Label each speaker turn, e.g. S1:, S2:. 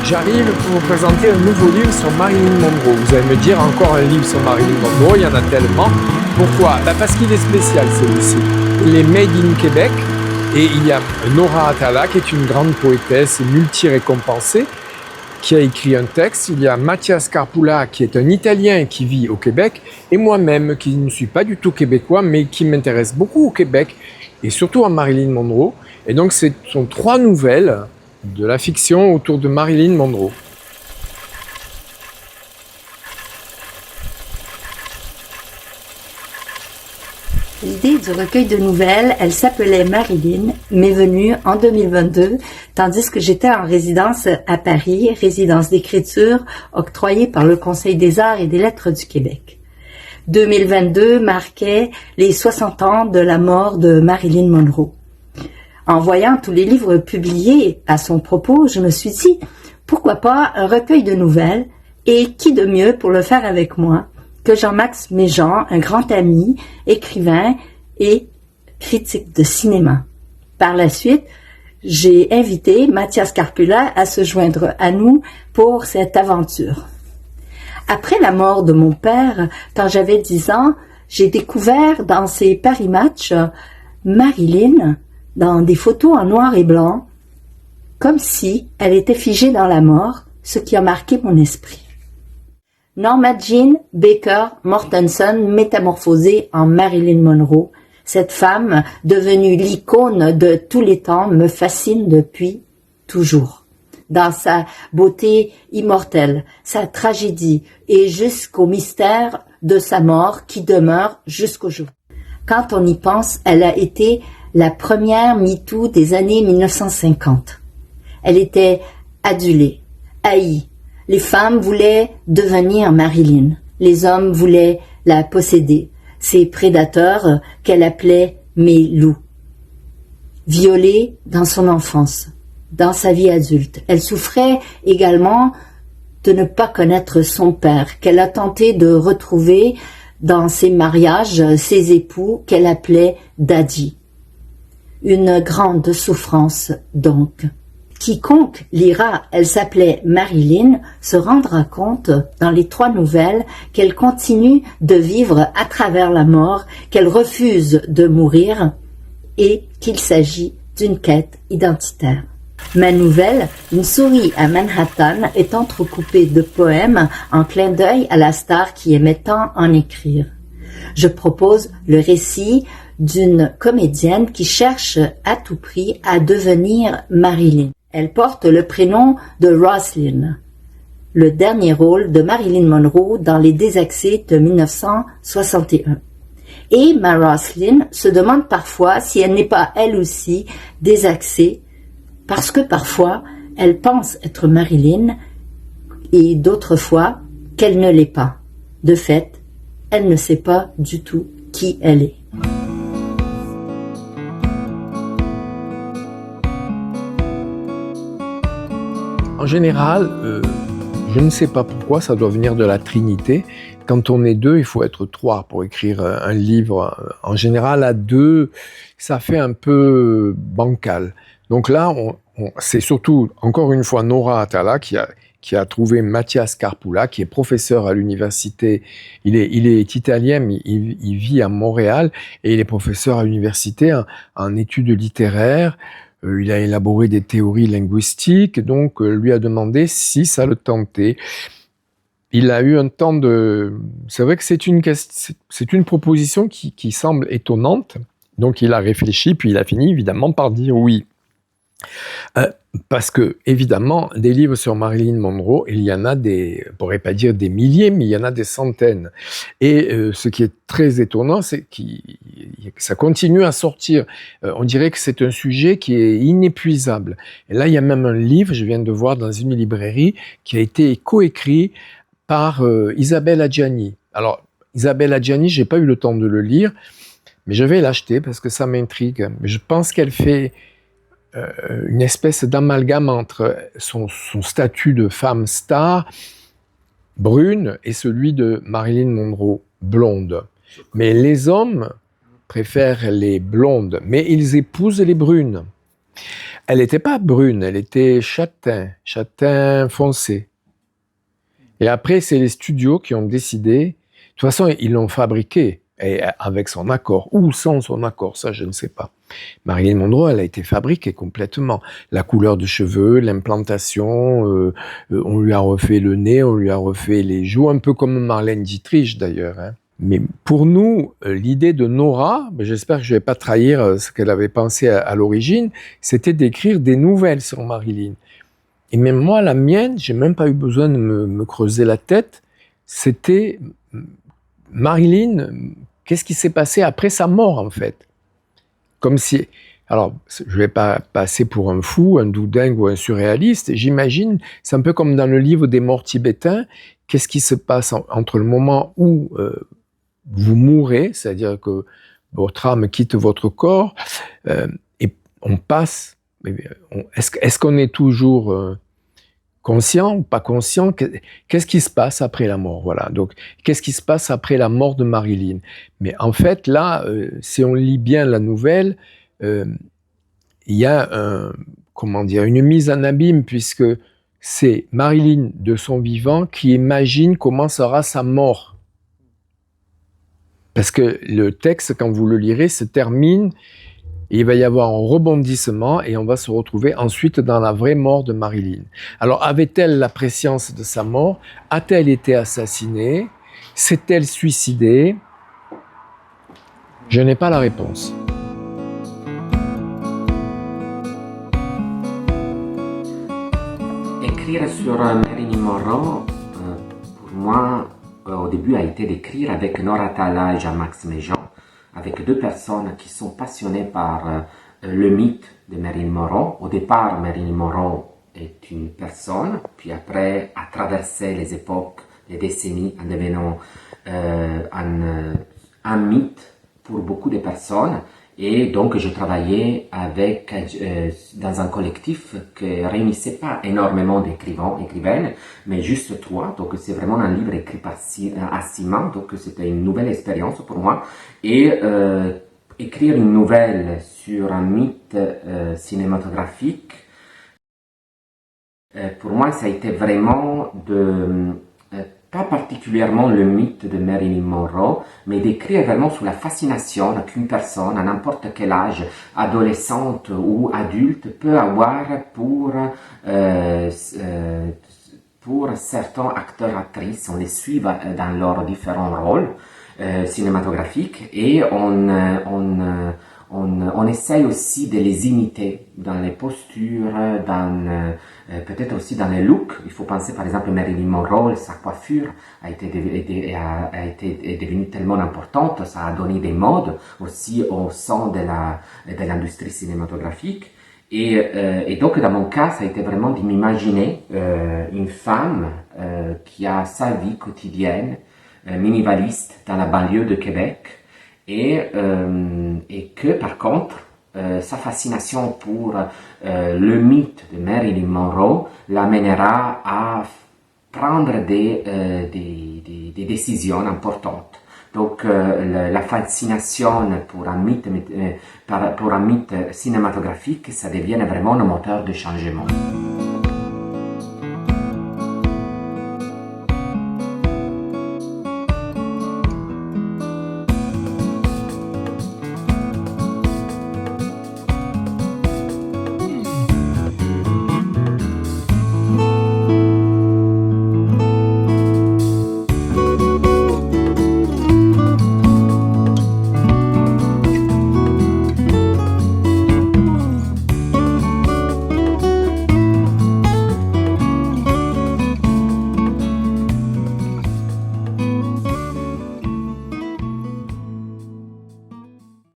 S1: J'arrive pour vous présenter un nouveau livre sur Marilyn Monroe. Vous allez me dire encore un livre sur Marilyn Monroe, il y en a tellement. Pourquoi? Parce qu'il est spécial celui-ci. Il est made in Québec et il y a Nora Atala qui est une grande poétesse multi-récompensée qui a écrit un texte. Il y a Mathias Carpula qui est un Italien qui vit au Québec et moi-même qui ne suis pas du tout québécois mais qui m'intéresse beaucoup au Québec et surtout à Marilyn Monroe. Et donc ce sont 3 nouvelles de la fiction autour de Marilyn Monroe.
S2: L'idée du recueil de nouvelles, elle s'appelait Marilyn, m'est venue en 2022, tandis que j'étais en résidence à Paris, résidence d'écriture octroyée par le Conseil des arts et des lettres du Québec. 2022 marquait les 60 ans de la mort de Marilyn Monroe. En voyant tous les livres publiés à son propos, je me suis dit, pourquoi pas un recueil de nouvelles, et qui de mieux pour le faire avec moi que Jean-Max Méjean, un grand ami, écrivain et critique de cinéma. Par la suite, j'ai invité Mathias Carpula à se joindre à nous pour cette aventure. Après la mort de mon père, quand j'avais 10 ans, j'ai découvert dans ses Paris Match Marilyn dans des photos en noir et blanc, comme si elle était figée dans la mort, ce qui a marqué mon esprit. Norma Jean Baker Mortensen métamorphosée en Marilyn Monroe, cette femme devenue l'icône de tous les temps me fascine depuis toujours. Dans sa beauté immortelle, sa tragédie et jusqu'au mystère de sa mort qui demeure jusqu'au jour. Quand on y pense, elle a été la première MeToo des années 1950. Elle était adulée, haïe. Les femmes voulaient devenir Marilyn. Les hommes voulaient la posséder. Ces prédateurs qu'elle appelait mes loups. Violée dans son enfance, dans sa vie adulte. Elle souffrait également de ne pas connaître son père, qu'elle a tenté de retrouver dans ses mariages, ses époux qu'elle appelait daddy. Une grande souffrance donc. Quiconque lira « Elle s'appelait Marilyn » se rendra compte dans les 3 nouvelles qu'elle continue de vivre à travers la mort, qu'elle refuse de mourir et qu'il s'agit d'une quête identitaire. Ma nouvelle, Une souris à Manhattan, est entrecoupée de poèmes en clin d'œil à la star qui aimait tant en écrire. Je propose le récit d'une comédienne qui cherche à tout prix à devenir Marilyn. Elle porte le prénom de Roslyn, le dernier rôle de Marilyn Monroe dans Les Désaxés de 1961. Et ma Roslyn se demande parfois si elle n'est pas elle aussi désaxée, parce que parfois elle pense être Marilyn et d'autres fois qu'elle ne l'est pas. De fait, elle ne sait pas du tout qui elle est.
S1: En général, je ne sais pas pourquoi, ça doit venir de la Trinité. Quand on est 2, il faut être 3 pour écrire un livre. En général, à 2, ça fait un peu bancal. Donc là, c'est surtout, encore une fois, Nora Atala qui a trouvé Mathias Carpula, qui est professeur à l'université. Il est italien, mais il vit à Montréal et il est professeur à l'université en études littéraires. Il a élaboré des théories linguistiques, donc lui a demandé si ça le tentait. Il a eu un temps de... C'est vrai que c'est une proposition qui semble étonnante, donc il a réfléchi, puis il a fini évidemment par dire oui. Parce que, évidemment, des livres sur Marilyn Monroe, il y en a on pourrait pas dire des milliers, mais il y en a des centaines. Et ce qui est très étonnant, c'est que ça continue à sortir. On dirait que c'est un sujet qui est inépuisable. Et là, il y a même un livre, je viens de voir dans une librairie, qui a été coécrit par Isabelle Adjani. Alors, Isabelle Adjani, j'ai pas eu le temps de le lire, mais je vais l'acheter parce que ça m'intrigue. Je pense qu'elle fait une espèce d'amalgame entre son statut de femme star brune et celui de Marilyn Monroe blonde. Mais les hommes préfèrent les blondes, mais ils épousent les brunes. Elle n'était pas brune, elle était châtain foncé. Et après, c'est les studios qui ont décidé. De toute façon, ils l'ont fabriquée avec son accord ou sans son accord, ça je ne sais pas. Marilyn Monroe, elle a été fabriquée complètement. La couleur de cheveux, l'implantation, on lui a refait le nez, on lui a refait les joues, un peu comme Marlène Dietrich d'ailleurs. Hein. Mais pour nous, l'idée de Nora, j'espère que je ne vais pas trahir ce qu'elle avait pensé à l'origine, c'était d'écrire des nouvelles sur Marilyn. Et même moi, la mienne, j'ai même pas eu besoin de me creuser la tête. C'était Marilyn, qu'est-ce qui s'est passé après sa mort, en fait? Comme si... Alors, je vais pas passer pour un fou, un doudingue ou un surréaliste. J'imagine, c'est un peu comme dans le livre des morts tibétains. Qu'est-ce qui se passe entre le moment où vous mourrez, c'est-à-dire que votre âme quitte votre corps, et on passe... Est-ce qu'on est toujours conscient ou pas conscient? Qu'est-ce qui se passe après la mort? Voilà. Donc, qu'est-ce qui se passe après la mort de Marilyn? Mais en fait, là, si on lit bien la nouvelle, il y a une mise en abîme, puisque c'est Marilyn de son vivant qui imagine comment sera sa mort. Parce que le texte, quand vous le lirez, se termine. Et il va y avoir un rebondissement et on va se retrouver ensuite dans la vraie mort de Marilyn. Alors, avait-elle la prescience de sa mort? A-t-elle été assassinée? S'est-elle suicidée? Je n'ai pas la réponse.
S3: Écrire sur Marilyn Monroe, pour moi, au début, a été d'écrire avec Nora Talla et Jean-Max Méjean, avec deux personnes qui sont passionnées par le mythe de Marilyn Monroe. Au départ, Marilyn Monroe est une personne, puis après a traversé les époques, les décennies, en devenant un mythe pour beaucoup de personnes. Et donc, je travaillais dans un collectif qui réunissait pas énormément d'écrivaines, mais juste trois. Donc, c'est vraiment un livre écrit par Simon. Donc, c'était une nouvelle expérience pour moi. Et écrire une nouvelle sur un mythe cinématographique, pour moi, ça a été vraiment pas particulièrement le mythe de Marilyn Monroe, mais d'écrire vraiment sur la fascination qu'une personne, à n'importe quel âge, adolescente ou adulte, peut avoir pour certains acteurs, actrices. On les suit dans leurs différents rôles cinématographiques et on essaye aussi de les imiter dans les postures, peut-être aussi dans les looks. Il faut penser par exemple à Marilyn Monroe, sa coiffure est devenue tellement importante, ça a donné des modes aussi au sein de l'industrie cinématographique. Et donc dans mon cas, ça a été vraiment de m'imaginer une femme qui a sa vie quotidienne, minimaliste dans la banlieue de Québec, et que par contre sa fascination pour le mythe de Marilyn Monroe l'amènera à prendre des décisions importantes. Donc la fascination pour un mythe cinématographique, ça devient vraiment un moteur de changement.